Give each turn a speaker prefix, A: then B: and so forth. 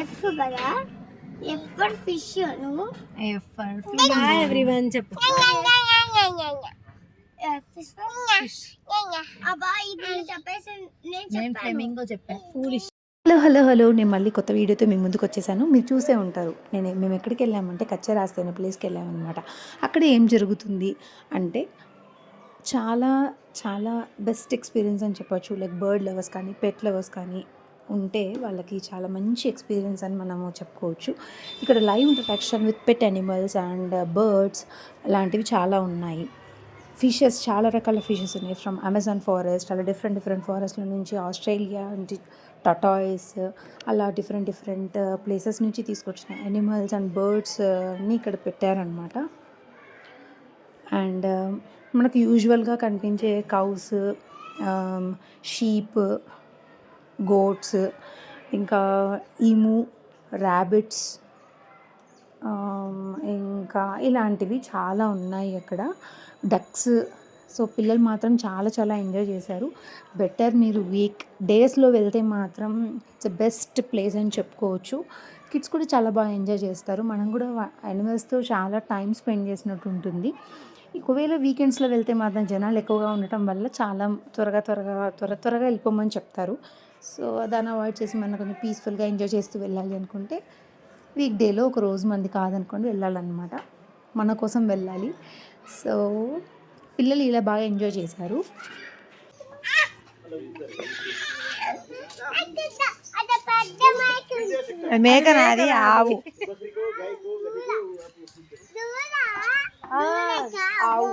A: F కదా, F for fish. నువ్వు
B: F for fish. Hi everyone చెప్పు. నేను ఫ్లెమింగో చెప్పాను. ఫూలిష్.
C: హలో నేను మళ్ళీ కొత్త వీడియోతో మీ ముందుకు వచ్చేసాను. మీరు చూసే ఉంటారు. మేము ఎక్కడికి వెళ్ళామంటే కచ్చరాస్తి అనే ప్లేస్కి వెళ్ళామన్నమాట. అక్కడ ఏం జరుగుతుంది అంటే చాలా చాలా బెస్ట్ ఎక్స్పీరియన్స్ అని చెప్పొచ్చు. లైక్ బర్డ్ లవర్స్ కానీ పెట్ లవర్స్ కానీ ఉంటే వాళ్ళకి చాలా మంచి ఎక్స్పీరియన్స్ అని మనము చెప్పుకోవచ్చు. ఇక్కడ live interaction with pet animals and birds లాంటివి చాలా ఉన్నాయి. ఫిషెస్, చాలా రకాల ఫిషెస్ ఉన్నాయి. ఫ్రమ్ అమెజాన్ ఫారెస్ట్, అలా డిఫరెంట్ ఫారెస్ట్ల నుంచి, ఆస్ట్రేలియా నుంచి టటాయిస్, అలా డిఫరెంట్ ప్లేసెస్ నుంచి తీసుకొచ్చిన యానిమల్స్ అండ్ బర్డ్స్ అన్నీ ఇక్కడ పెట్టారనమాట. అండ్ మనకు యూజువల్గా కనిపించే కౌస్, షీప్, గోట్స్, ఇంకా ఈము, ర్యాబిట్స్, ఇంకా ఇలాంటివి చాలా ఉన్నాయి అక్కడ. డక్స్. సో పిల్లలు మాత్రం చాలా చాలా ఎంజాయ్ చేశారు. బెటర్ మీరు వీక్ డేస్లో వెళ్తే మాత్రం ఇట్స్ బెస్ట్ ప్లేస్ అని చెప్పుకోవచ్చు. కిడ్స్ కూడా చాలా బాగా ఎంజాయ్ చేస్తారు. మనం కూడా యానిమల్స్తో చాలా టైం స్పెండ్ చేసినట్టు ఉంటుంది. ఒకవేళ వీకెండ్స్లో వెళ్తే మాత్రం జనాలు ఎక్కువగా ఉండటం వల్ల చాలా త్వరగా వెళ్ళిపోమని చెప్తారు. సో దాన్ని అవాయిడ్ చేసి మనం కొంచెం పీస్ఫుల్గా ఎంజాయ్ చేస్తూ వెళ్ళాలి అనుకుంటే వీక్ డేలో ఒక రోజు మంది కాదనుకోండి వెళ్ళాలన్నమాట. మన కోసం వెళ్ళాలి. సో పిల్లలు ఇలా బాగా ఎంజాయ్ చేశారు.
B: మేక నాది, ఆవు.
A: ఆవు